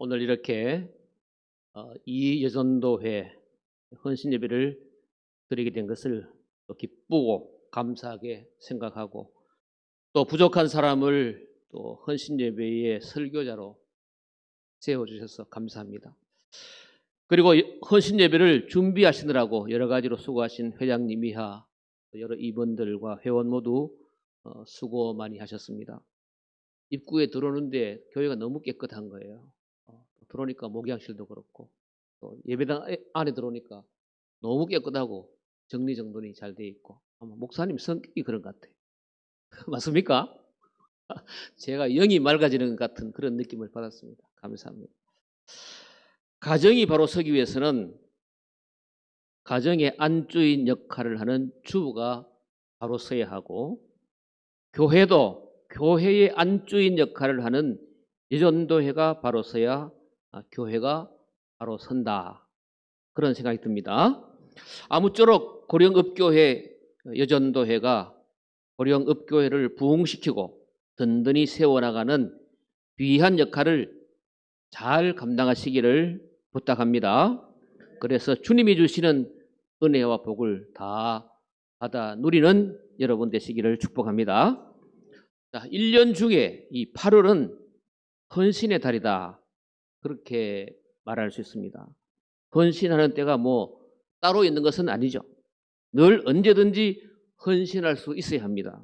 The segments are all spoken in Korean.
오늘 이렇게 이 여전도회 헌신 예배를 드리게 된 것을 또 기쁘고 감사하게 생각하고, 또 부족한 사람을 또 헌신 예배의 설교자로 세워주셔서 감사합니다. 그리고 헌신 예배를 준비하시느라고 여러 가지로 수고하신 회장님 이하 여러 임원들과 회원 모두 수고 많이 하셨습니다. 입구에 들어오는데 교회가 너무 깨끗한 거예요. 들어오니까 목양실도 그렇고, 또 예배당 안에 들어오니까 너무 깨끗하고 정리정돈이 잘 돼 있고, 아마 목사님 성격이 그런 것 같아요. 맞습니까? 제가 영이 맑아지는 것 같은 그런 느낌을 받았습니다. 감사합니다. 가정이 바로 서기 위해서는 가정의 안주인 역할을 하는 주부가 바로 서야 하고, 교회도 교회의 안주인 역할을 하는 여전도회가 바로 서야 교회가 바로 선다, 그런 생각이 듭니다. 아무쪼록 고령읍교회 여전도회가 고령읍교회를 부흥시키고 든든히 세워나가는 귀한 역할을 잘 감당하시기를 부탁합니다. 그래서 주님이 주시는 은혜와 복을 다 받아 누리는 여러분 되시기를 축복합니다. 자, 1년 중에 이 8월은 헌신의 달이다, 그렇게 말할 수 있습니다. 헌신하는 때가 뭐 따로 있는 것은 아니죠. 늘 언제든지 헌신할 수 있어야 합니다.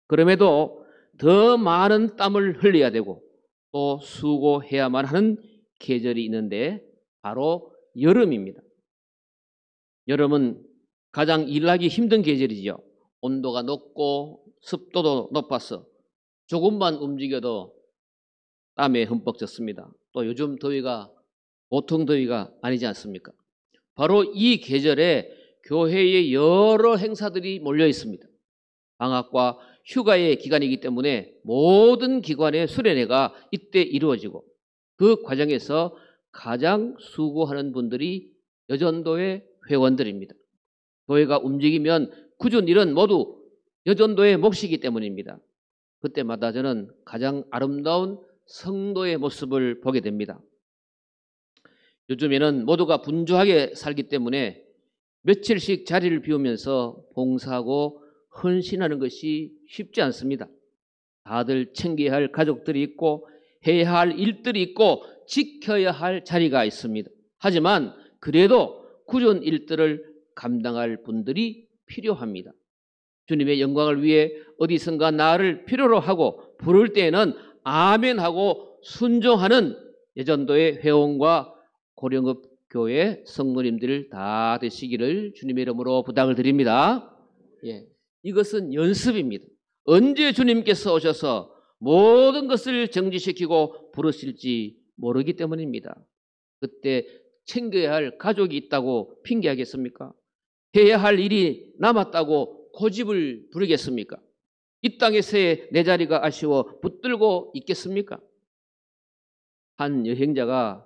그럼에도 더 많은 땀을 흘려야 되고 또 수고해야만 하는 계절이 있는데 바로 여름입니다. 여름은 가장 일하기 힘든 계절이죠. 온도가 높고 습도도 높아서 조금만 움직여도 땀에 흠뻑 젖습니다. 또 요즘 더위가 보통 더위가 아니지 않습니까? 바로 이 계절에 교회의 여러 행사들이 몰려 있습니다. 방학과 휴가의 기간이기 때문에 모든 기관의 수련회가 이때 이루어지고, 그 과정에서 가장 수고하는 분들이 여전도의 회원들입니다. 교회가 움직이면 굳은 일은 모두 여전도의 몫이기 때문입니다. 그때마다 저는 가장 아름다운 성도의 모습을 보게 됩니다. 요즘에는 모두가 분주하게 살기 때문에 며칠씩 자리를 비우면서 봉사하고 헌신하는 것이 쉽지 않습니다. 다들 챙겨야 할 가족들이 있고 해야 할 일들이 있고 지켜야 할 자리가 있습니다. 하지만 그래도 굳은 일들을 감당할 분들이 필요합니다. 주님의 영광을 위해 어디선가 나를 필요로 하고 부를 때에는 아멘하고 순종하는 여전도의 회원과 고령읍 교회 성도님들 다 되시기를 주님의 이름으로 부탁을 드립니다. 이것은 연습입니다. 언제 주님께서 오셔서 모든 것을 정지시키고 부르실지 모르기 때문입니다. 그때 챙겨야 할 가족이 있다고 핑계하겠습니까? 해야 할 일이 남았다고 고집을 부리겠습니까? 이 땅에서의 내 자리가 아쉬워 붙들고 있겠습니까? 한 여행자가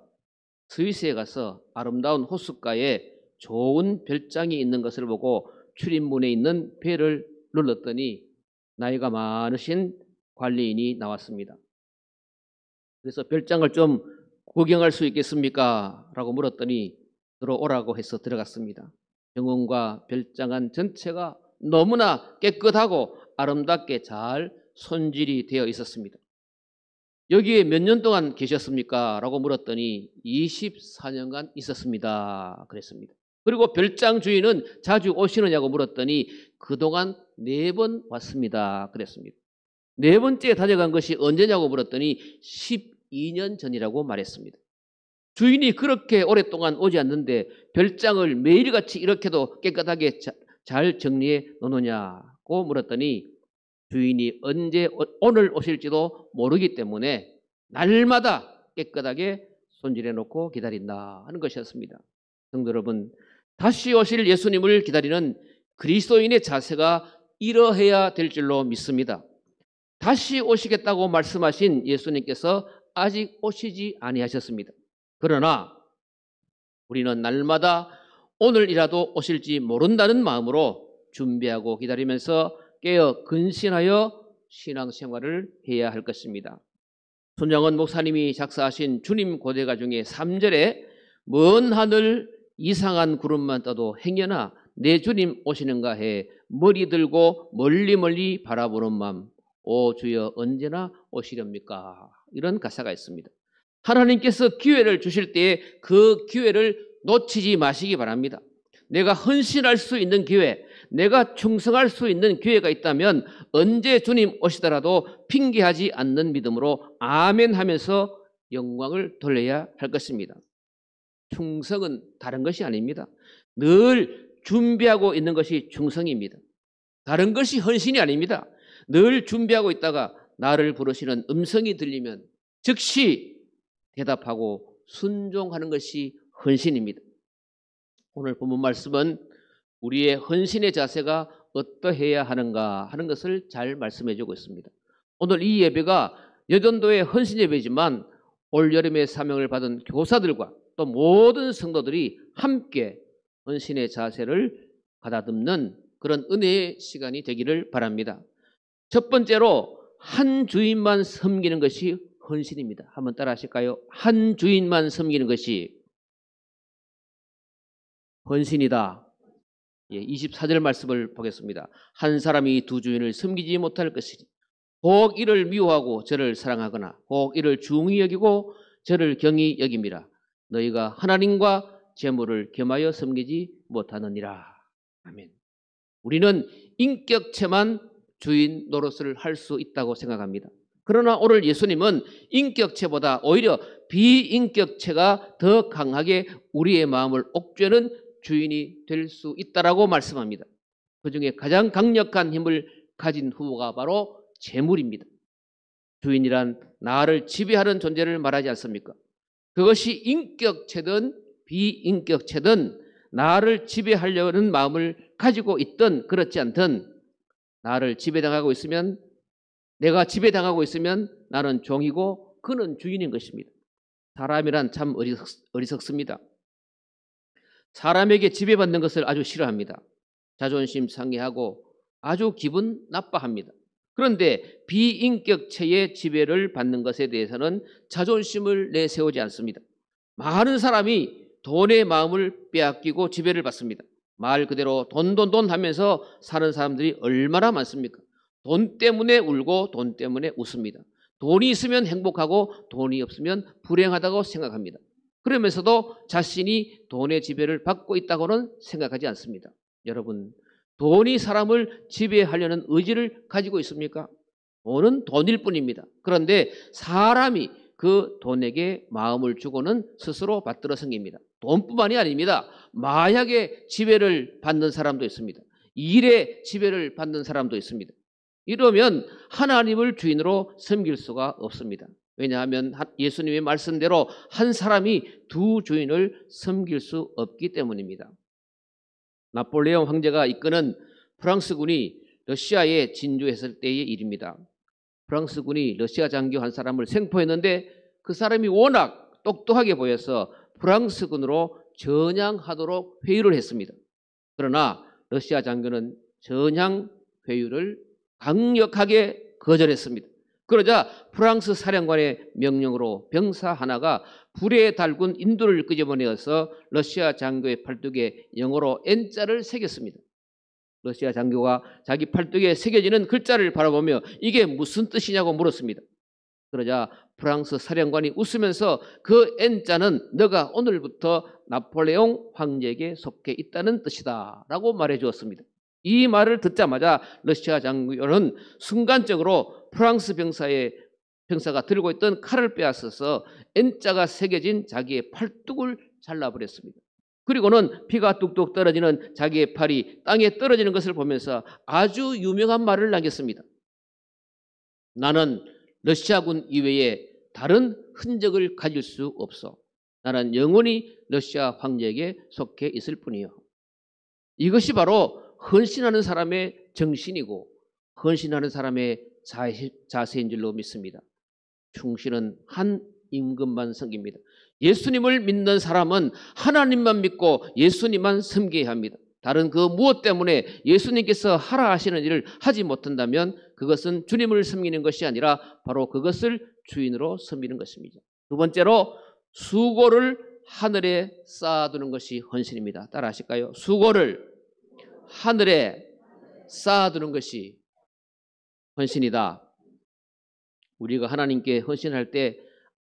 스위스에 가서 아름다운 호숫가에 좋은 별장이 있는 것을 보고 출입문에 있는 벨을 눌렀더니 나이가 많으신 관리인이 나왔습니다. 그래서 별장을 좀 구경할 수 있겠습니까? 라고 물었더니 들어오라고 해서 들어갔습니다. 정원과 별장안 전체가 너무나 깨끗하고 아름답게 잘 손질이 되어 있었습니다. 여기에 몇 년 동안 계셨습니까? 라고 물었더니 24년간 있었습니다, 그랬습니다. 그리고 별장 주인은 자주 오시느냐고 물었더니 그동안 4번 왔습니다, 그랬습니다. 4번째 다녀간 것이 언제냐고 물었더니 12년 전이라고 말했습니다. 주인이 그렇게 오랫동안 오지 않는데 별장을 매일같이 이렇게도 깨끗하게 잘 정리해 놓느냐고 물었더니 주인이 언제 오늘 오실지도 모르기 때문에 날마다 깨끗하게 손질해 놓고 기다린다 하는 것이었습니다. 성도 여러분, 다시 오실 예수님을 기다리는 그리스도인의 자세가 이러해야 될 줄로 믿습니다. 다시 오시겠다고 말씀하신 예수님께서 아직 오시지 아니하셨습니다. 그러나 우리는 날마다 오늘이라도 오실지 모른다는 마음으로 준비하고 기다리면서 깨어 근신하여 신앙생활을 해야 할 것입니다. 손양원 목사님이 작사하신 주님 고대가 중에 3절에 먼 하늘 이상한 구름만 떠도 행여나 내 주님 오시는가 해 머리 들고 멀리 멀리 바라보는 맘, 오 주여 언제나 오시렵니까? 이런 가사가 있습니다. 하나님께서 기회를 주실 때에 그 기회를 놓치지 마시기 바랍니다. 내가 헌신할 수 있는 기회, 내가 충성할 수 있는 기회가 있다면 언제 주님 오시더라도 핑계하지 않는 믿음으로 아멘 하면서 영광을 돌려야 할 것입니다. 충성은 다른 것이 아닙니다. 늘 준비하고 있는 것이 충성입니다. 다른 것이 헌신이 아닙니다. 늘 준비하고 있다가 나를 부르시는 음성이 들리면 즉시 대답하고 순종하는 것이 헌신입니다. 오늘 본문 말씀은 우리의 헌신의 자세가 어떠해야 하는가 하는 것을 잘 말씀해 주고 있습니다. 오늘 이 예배가 여전도의 헌신 예배지만 올여름의 사명을 받은 교사들과 또 모든 성도들이 함께 헌신의 자세를 가다듬는 그런 은혜의 시간이 되기를 바랍니다. 첫 번째로 한 주인만 섬기는 것이 헌신입니다. 한번 따라 하실까요? 한 주인만 섬기는 것이 헌신이다. 24절 말씀을 보겠습니다. 한 사람이 두 주인을 섬기지 못할 것이니 혹 이를 미워하고 저를 사랑하거나 혹 이를 중히 여기고 저를 경히 여김이라. 너희가 하나님과 재물을 겸하여 섬기지 못하느니라. 아멘. 우리는 인격체만 주인 노릇을 할 수 있다고 생각합니다. 그러나 오늘 예수님은 인격체보다 오히려 비인격체가 더 강하게 우리의 마음을 옥죄는 주인이 될 수 있다라고 말씀합니다. 그중에 가장 강력한 힘을 가진 후보가 바로 재물입니다. 주인이란 나를 지배하는 존재를 말하지 않습니까? 그것이 인격체든 비인격체든 나를 지배하려는 마음을 가지고 있든 그렇지 않든 나를 지배당하고 있으면 내가 지배당하고 있으면 나는 종이고 그는 주인인 것입니다. 사람이란 참 어리석습니다. 사람에게 지배받는 것을 아주 싫어합니다. 자존심 상해하고 아주 기분 나빠합니다. 그런데 비인격체의 지배를 받는 것에 대해서는 자존심을 내세우지 않습니다. 많은 사람이 돈의 마음을 빼앗기고 지배를 받습니다. 말 그대로 돈 하면서 사는 사람들이 얼마나 많습니까? 돈 때문에 울고 돈 때문에 웃습니다. 돈이 있으면 행복하고 돈이 없으면 불행하다고 생각합니다. 그러면서도 자신이 돈의 지배를 받고 있다고는 생각하지 않습니다. 여러분, 돈이 사람을 지배하려는 의지를 가지고 있습니까? 돈은 돈일 뿐입니다. 그런데 사람이 그 돈에게 마음을 주고는 스스로 받들어 생깁니다. 돈뿐만이 아닙니다. 마약의 지배를 받는 사람도 있습니다. 일의 지배를 받는 사람도 있습니다. 이러면 하나님을 주인으로 섬길 수가 없습니다. 왜냐하면 예수님의 말씀대로 한 사람이 두 주인을 섬길 수 없기 때문입니다. 나폴레옹 황제가 이끄는 프랑스군이 러시아에 진주했을 때의 일입니다. 프랑스군이 러시아 장교 한 사람을 생포했는데 그 사람이 워낙 똑똑하게 보여서 프랑스군으로 전향하도록 회유를 했습니다. 그러나 러시아 장교는 전향 회유를 강력하게 거절했습니다. 그러자 프랑스 사령관의 명령으로 병사 하나가 불에 달군 인두를 끄집어내어서 러시아 장교의 팔뚝에 영어로 N자를 새겼습니다. 러시아 장교가 자기 팔뚝에 새겨지는 글자를 바라보며 이게 무슨 뜻이냐고 물었습니다. 그러자 프랑스 사령관이 웃으면서 그 N자는 너가 오늘부터 나폴레옹 황제에게 속해 있다는 뜻이다 라고 말해 주었습니다. 이 말을 듣자마자 러시아 장교는 순간적으로 프랑스 병사가 들고 있던 칼을 빼앗아서 N자가 새겨진 자기의 팔뚝을 잘라버렸습니다. 그리고는 피가 뚝뚝 떨어지는 자기의 팔이 땅에 떨어지는 것을 보면서 아주 유명한 말을 남겼습니다. 나는 러시아군 이외에 다른 흔적을 가질 수 없어. 나는 영원히 러시아 황제에게 속해 있을 뿐이요. 이것이 바로 헌신하는 사람의 정신이고 헌신하는 사람의 자세인 줄로 믿습니다. 충실은 한 임금만 섬깁니다. 예수님을 믿는 사람은 하나님만 믿고 예수님만 섬겨야 합니다. 다른 그 무엇 때문에 예수님께서 하라 하시는 일을 하지 못한다면 그것은 주님을 섬기는 것이 아니라 바로 그것을 주인으로 섬기는 것입니다. 두 번째로 수고를 하늘에 쌓아두는 것이 헌신입니다. 따라 하실까요? 수고를 하늘에 쌓아두는 것이 헌신이다. 우리가 하나님께 헌신할 때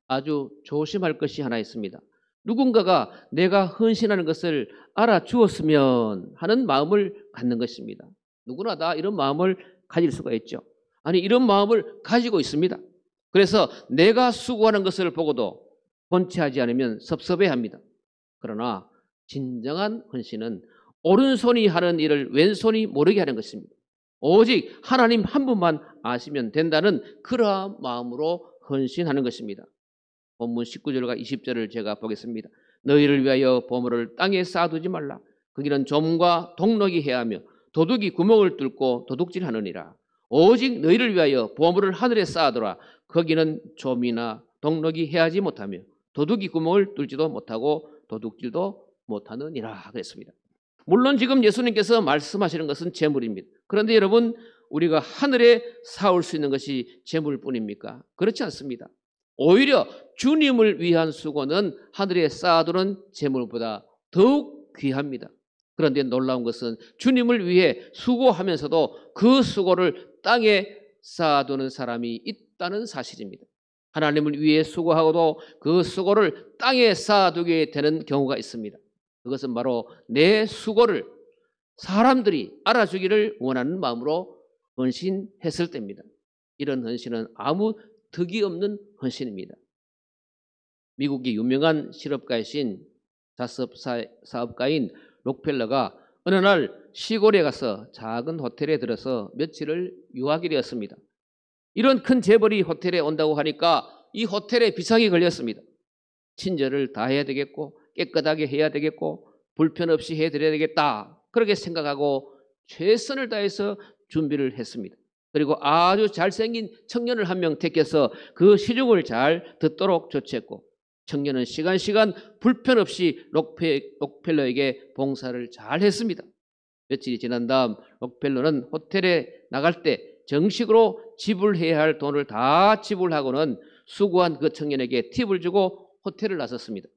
아주 조심할 것이 하나 있습니다. 누군가가 내가 헌신하는 것을 알아주었으면 하는 마음을 갖는 것입니다. 누구나 다 이런 마음을 가질 수가 있죠. 아니, 이런 마음을 가지고 있습니다. 그래서 내가 수고하는 것을 보고도 번치하지 않으면 섭섭해합니다. 그러나 진정한 헌신은 오른손이 하는 일을 왼손이 모르게 하는 것입니다. 오직 하나님 한 분만 아시면 된다는 그러한 마음으로 헌신하는 것입니다. 본문 19절과 20절을 제가 보겠습니다. 너희를 위하여 보물을 땅에 쌓아두지 말라. 거기는 좀과 동록이 해하며 도둑이 구멍을 뚫고 도둑질하느니라. 오직 너희를 위하여 보물을 하늘에 쌓아두라. 거기는 좀이나 동록이 해하지 못하며 도둑이 구멍을 뚫지도 못하고 도둑질도 못하느니라 그랬습니다. 물론 지금 예수님께서 말씀하시는 것은 재물입니다. 그런데 여러분, 우리가 하늘에 쌓을 수 있는 것이 재물뿐입니까? 그렇지 않습니다. 오히려 주님을 위한 수고는 하늘에 쌓아두는 재물보다 더욱 귀합니다. 그런데 놀라운 것은 주님을 위해 수고하면서도 그 수고를 땅에 쌓아두는 사람이 있다는 사실입니다. 하나님을 위해 수고하고도 그 수고를 땅에 쌓아두게 되는 경우가 있습니다. 그것은 바로 내 수고를 사람들이 알아주기를 원하는 마음으로 헌신했을 때입니다. 이런 헌신은 아무 득이 없는 헌신입니다. 미국의 유명한 실업가이신 자습사업가인 록펠러가 어느 날 시골에 가서 작은 호텔에 들어서 며칠을 유하게 되었습니다. 이런 큰 재벌이 호텔에 온다고 하니까 이 호텔에 비상이 걸렸습니다. 친절을 다 해야 되겠고 깨끗하게 해야 되겠고 불편 없이 해드려야 되겠다. 그렇게 생각하고 최선을 다해서 준비를 했습니다. 그리고 아주 잘생긴 청년을 한 명 택해서 그 시중을 잘 듣도록 조치했고 청년은 시간 불편 없이 록펠러에게 봉사를 잘 했습니다. 며칠이 지난 다음 록펠러는 호텔에 나갈 때 정식으로 지불해야 할 돈을 다 지불하고는 수고한 그 청년에게 팁을 주고 호텔을 나섰습니다.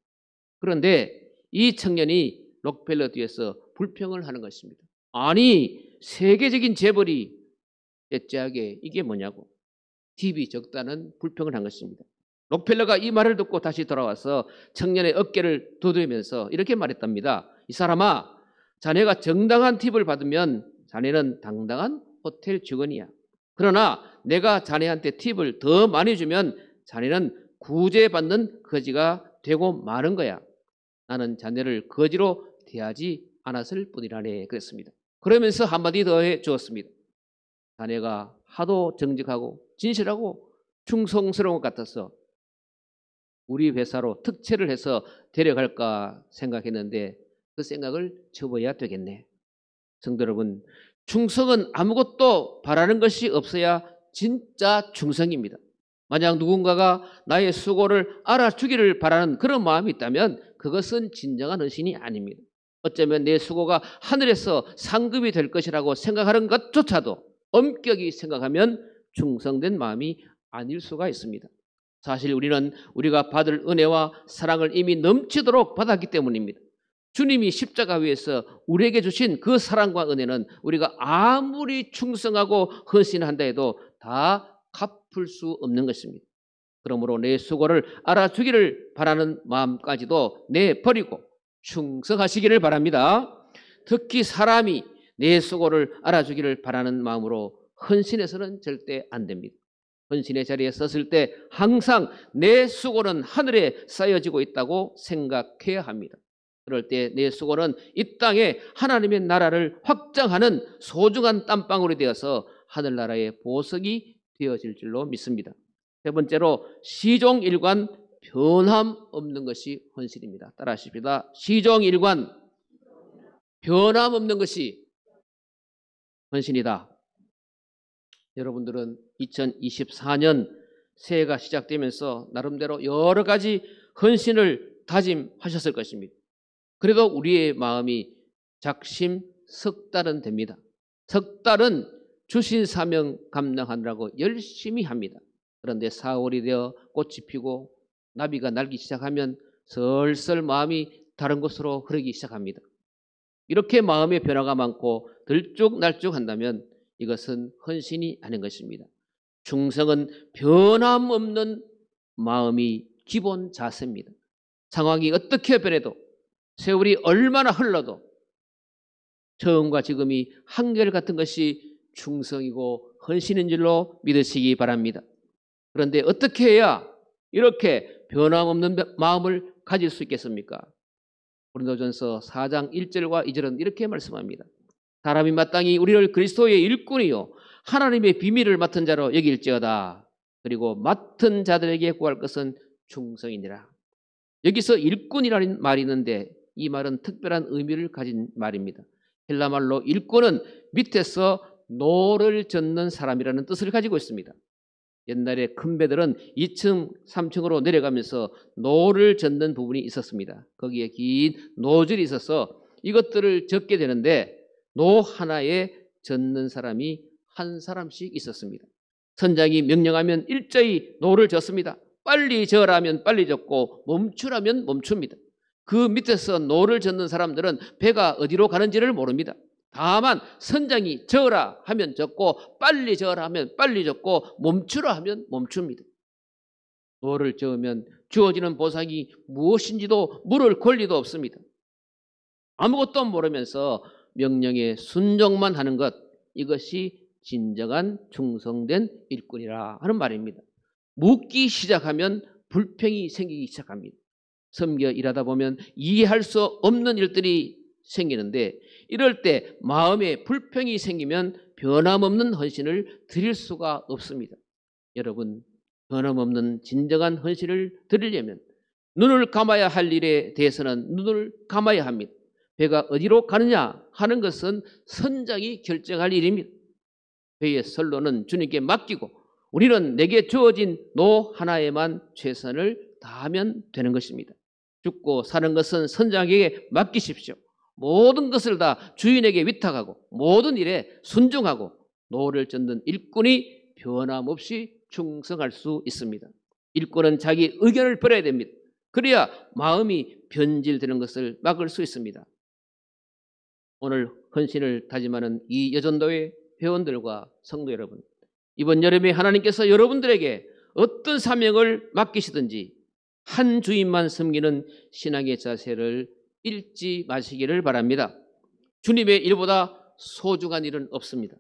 그런데 이 청년이 록펠러 뒤에서 불평을 하는 것입니다. 아니, 세계적인 재벌이 째째하게 이게 뭐냐고 팁이 적다는 불평을 한 것입니다. 록펠러가 이 말을 듣고 다시 돌아와서 청년의 어깨를 두드리면서 이렇게 말했답니다. 이 사람아, 자네가 정당한 팁을 받으면 자네는 당당한 호텔 직원이야. 그러나 내가 자네한테 팁을 더 많이 주면 자네는 구제받는 거지가 되고 마는 거야. 나는 자네를 거지로 대하지 않았을 뿐이라네 그랬습니다. 그러면서 한마디 더 해 주었습니다. 자네가 하도 정직하고 진실하고 충성스러운 것 같아서 우리 회사로 특채를 해서 데려갈까 생각했는데 그 생각을 접어야 되겠네. 성도 여러분, 충성은 아무것도 바라는 것이 없어야 진짜 충성입니다. 만약 누군가가 나의 수고를 알아주기를 바라는 그런 마음이 있다면 그것은 진정한 헌신이 아닙니다. 어쩌면 내 수고가 하늘에서 상급이 될 것이라고 생각하는 것조차도 엄격히 생각하면 충성된 마음이 아닐 수가 있습니다. 사실 우리는 우리가 받을 은혜와 사랑을 이미 넘치도록 받았기 때문입니다. 주님이 십자가 위에서 우리에게 주신 그 사랑과 은혜는 우리가 아무리 충성하고 헌신한다 해도 다 갚을 수 없는 것입니다. 그러므로 내 수고를 알아주기를 바라는 마음까지도 내버리고 충성하시기를 바랍니다. 특히 사람이 내 수고를 알아주기를 바라는 마음으로 헌신해서는 절대 안 됩니다. 헌신의 자리에 섰을 때 항상 내 수고는 하늘에 쌓여지고 있다고 생각해야 합니다. 그럴 때 내 수고는 이 땅에 하나님의 나라를 확장하는 소중한 땀방울이 되어서 하늘나라의 보석이 되어질 줄로 믿습니다. 세 번째로 시종일관 변함없는 것이 헌신입니다. 따라하십시다. 시종일관 변함없는 것이 헌신이다. 여러분들은 2024년 새해가 시작되면서 나름대로 여러 가지 헌신을 다짐하셨을 것입니다. 그래도 우리의 마음이 작심 석 달은 됩니다. 석 달은 주신 사명 감당하느라고 열심히 합니다. 그런데 4월이 되어 꽃이 피고 나비가 날기 시작하면 슬슬 마음이 다른 곳으로 흐르기 시작합니다. 이렇게 마음의 변화가 많고 들쭉날쭉한다면 이것은 헌신이 아닌 것입니다. 충성은 변함없는 마음이 기본 자세입니다. 상황이 어떻게 변해도 세월이 얼마나 흘러도 처음과 지금이 한결같은 것이 충성이고 헌신인 줄로 믿으시기 바랍니다. 그런데 어떻게 해야 이렇게 변함없는 마음을 가질 수 있겠습니까? 고린도전서 4장 1절과 2절은 이렇게 말씀합니다. 사람이 마땅히 우리를 그리스도의 일꾼이요 하나님의 비밀을 맡은 자로 여길지어다. 그리고 맡은 자들에게 구할 것은 충성이니라. 여기서 일꾼이라는 말이 있는데 이 말은 특별한 의미를 가진 말입니다. 헬라말로 일꾼은 밑에서 노를 젓는 사람이라는 뜻을 가지고 있습니다. 옛날에 큰 배들은 2층, 3층으로 내려가면서 노를 젓는 부분이 있었습니다. 거기에 긴 노즐이 있어서 이것들을 젓게 되는데 노 하나에 젓는 사람이 한 사람씩 있었습니다. 선장이 명령하면 일제히 노를 젓습니다. 빨리 저으라면 빨리 젓고 멈추라면 멈춥니다. 그 밑에서 노를 젓는 사람들은 배가 어디로 가는지를 모릅니다. 다만 선장이 저으라 하면 젓고 빨리 저으라 하면 빨리 젓고 멈추라 하면 멈춥니다. 노를 저으면 주어지는 보상이 무엇인지도 물을 권리도 없습니다. 아무것도 모르면서 명령에 순종만 하는 것, 이것이 진정한 충성된 일꾼이라 하는 말입니다. 묻기 시작하면 불평이 생기기 시작합니다. 섬겨 일하다 보면 이해할 수 없는 일들이 생기는데 이럴 때 마음에 불평이 생기면 변함없는 헌신을 드릴 수가 없습니다. 여러분, 변함없는 진정한 헌신을 드리려면 눈을 감아야 할 일에 대해서는 눈을 감아야 합니다. 배가 어디로 가느냐 하는 것은 선장이 결정할 일입니다. 배의 선로는 주님께 맡기고 우리는 내게 주어진 노 하나에만 최선을 다하면 되는 것입니다. 죽고 사는 것은 선장에게 맡기십시오. 모든 것을 다 주인에게 위탁하고 모든 일에 순종하고 노를 젓는 일꾼이 변함없이 충성할 수 있습니다. 일꾼은 자기 의견을 버려야 됩니다. 그래야 마음이 변질되는 것을 막을 수 있습니다. 오늘 헌신을 다짐하는 이 여전도회 회원들과 성도 여러분, 이번 여름에 하나님께서 여러분들에게 어떤 사명을 맡기시든지 한 주인만 섬기는 신앙의 자세를 잃지 마시기를 바랍니다. 주님의 일보다 소중한 일은 없습니다.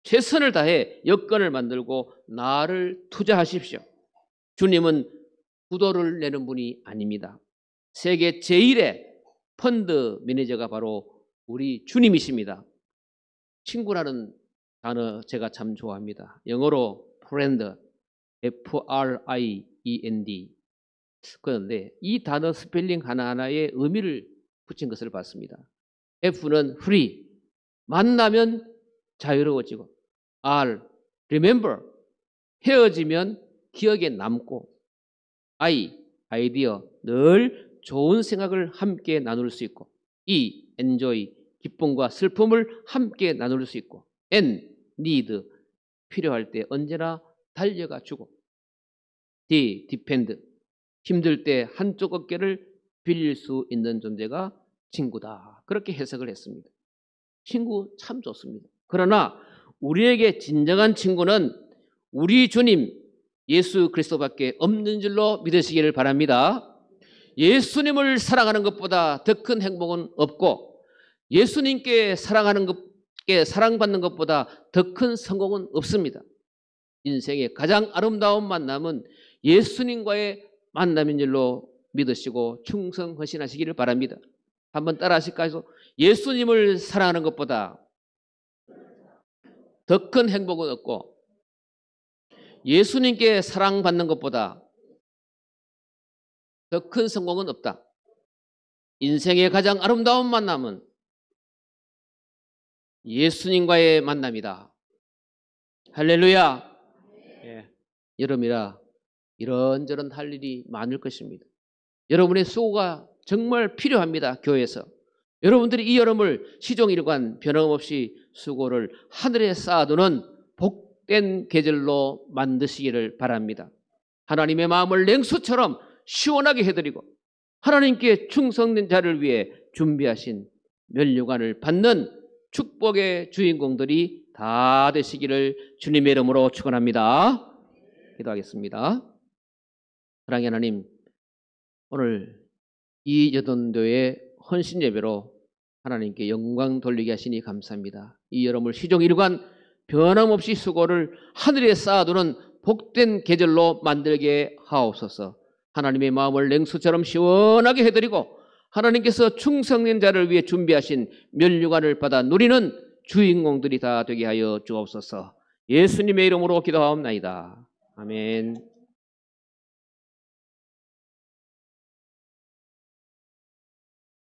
최선을 다해 여건을 만들고 나를 투자하십시오. 주님은 부도를 내는 분이 아닙니다. 세계 제1의 펀드 매니저가 바로 우리 주님이십니다. 친구라는 단어 제가 참 좋아합니다. 영어로 friend, F-R-I-E-N-D. 그런데 이 단어 스펠링 하나하나에 의미를 붙인 것을 봤습니다. F는 free, 만나면 자유로워지고, R, remember, 헤어지면 기억에 남고, I, 아이디어, 늘 좋은 생각을 함께 나눌 수 있고, E, enjoy, 기쁨과 슬픔을 함께 나눌 수 있고, N, need, 필요할 때 언제나 달려가 주고, D, depend, 힘들 때 한쪽 어깨를 빌릴 수 있는 존재가 친구다. 그렇게 해석을 했습니다. 친구 참 좋습니다. 그러나 우리에게 진정한 친구는 우리 주님 예수 그리스도밖에 없는 줄로 믿으시기를 바랍니다. 예수님을 사랑하는 것보다 더 큰 행복은 없고 예수님께 사랑받는 것보다 더 큰 성공은 없습니다. 인생의 가장 아름다운 만남은 예수님과의 만남인 줄로 믿으시고 충성 헌신하시기를 바랍니다. 한번 따라 하실까요? 예수님을 사랑하는 것보다 더 큰 행복은 없고 예수님께 사랑받는 것보다 더 큰 성공은 없다. 인생의 가장 아름다운 만남은 예수님과의 만남이다. 할렐루야. 예. 여름이라 이런저런 할 일이 많을 것입니다. 여러분의 수고가 정말 필요합니다. 교회에서. 여러분들이 이 여름을 시종일관 변함없이 수고를 하늘에 쌓아두는 복된 계절로 만드시기를 바랍니다. 하나님의 마음을 냉수처럼 시원하게 해드리고 하나님께 충성된 자를 위해 준비하신 면류관을 받는 축복의 주인공들이 다 되시기를 주님의 이름으로 축원합니다. 기도하겠습니다. 사랑의 하나님, 오늘 이 여돈교의 헌신 예배로 하나님께 영광 돌리게 하시니 감사합니다. 이 여러분을 시종 일관 변함없이 수고를 하늘에 쌓아두는 복된 계절로 만들게 하옵소서. 하나님의 마음을 냉수처럼 시원하게 해드리고 하나님께서 충성된 자를 위해 준비하신 면류관을 받아 누리는 주인공들이 다 되게 하여 주옵소서. 예수님의 이름으로 기도하옵나이다. 아멘.